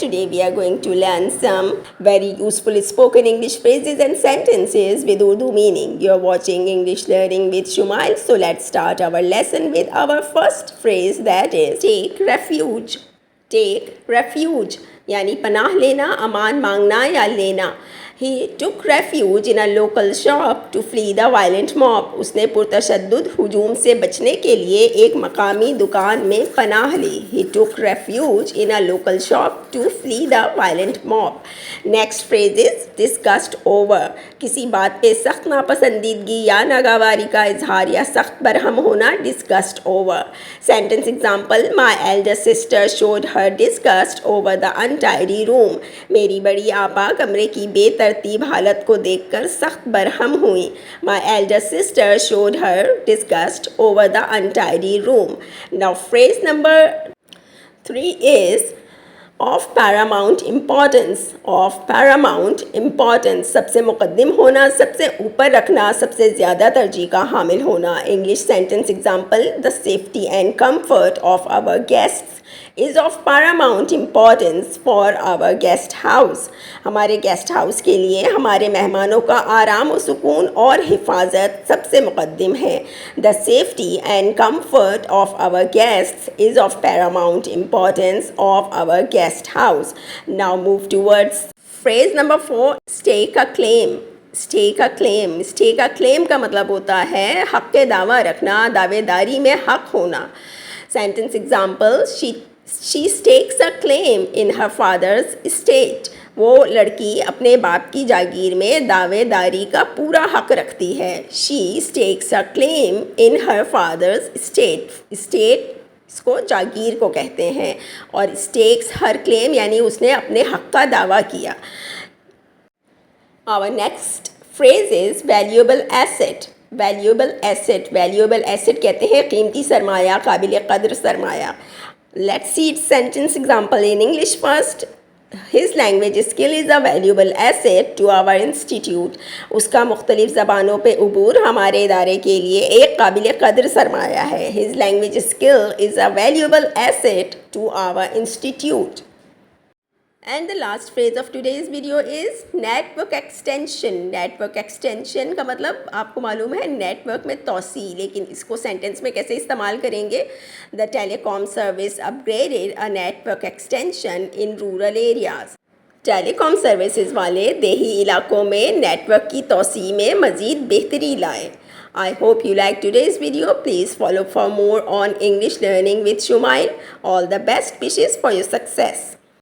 today we are going to learn some very useful spoken English phrases and sentences with Urdu meaning. You are watching English Learning with Shumail. So let's start our lesson with our first phrase, that is take refuge. Take refuge यानी पनाह लेना, अमान मांगना या लेना. He took refuge in a local shop to flee the violent mob. उसने पुरतशद्दुद हुजूम से बचने के लिए एक मकामी दुकान में पनाह ली. He took refuge in a local shop to flee the violent mob. Next phrase is disgust over. किसी बात पे सख्त नापसंदीदगी या नागवारी का इजहार या सख्त बरहम होना disgust over. Sentence example: My elder sister showed her disgust over the untidy room. मेरी बड़ी आपा कमरे की बेतरतीब हालत को देखकर सख्त बरहम हुई. My elder sister showed her disgust over the untidy room. Now phrase number 3 is of paramount importance. Of paramount importance, सबसे मुकद्दम होना, सबसे ऊपर रखना, सबसे ज़्यादा तरजीह का हामिल होना. English sentence example: The safety and comfort of our guests is of paramount importance for our guest house. हमारे गेस्ट हाउस के लिए हमारे मेहमानों का आराम व सुकून और हिफाजत सबसे मुकद्दम है. The safety and comfort of our guests is of paramount importance of our guest house. Now move towards phrase number 4, stake a claim. Stake a claim. Stake a claim का मतलब होता है हक के दावा रखना, दावेदारी में हक होना. Sentence example: She stakes a claim in her father's estate. वो लड़की अपने बाप की जागीर में दावेदारी का पूरा हक रखती है. She stakes a claim in her father's estate. Estate इसको जागीर को कहते हैं और stakes her claim यानी उसने अपने हक का दावा किया. Our next phrase is valuable asset. Valuable asset. Valuable asset कहते हैं कीमती सरमाया, काबिल कदर सरमाया. Let's see its sentence example in English first. His language skill is a valuable asset to our institute. उसका मुख्तलिफ ज़बानों पे उबूर हमारे इदारे के लिए एक काबिल कदर सरमाया है. His language skill is a valuable asset to our institute. And the last phrase of today's video is network extension. Network extension का मतलब आपको मालूम है नेटवर्क में तोसी, लेकिन इसको सेंटेंस में कैसे इस्तेमाल करेंगे? The telecom service upgraded a network extension in rural areas. Telecom services वाले देही इलाकों में नेटवर्क की तोसी में मज़ीद बेहतरी लाए. I hope you like today's video. Please follow for more on English Learning with Shumail. All the best wishes for your success.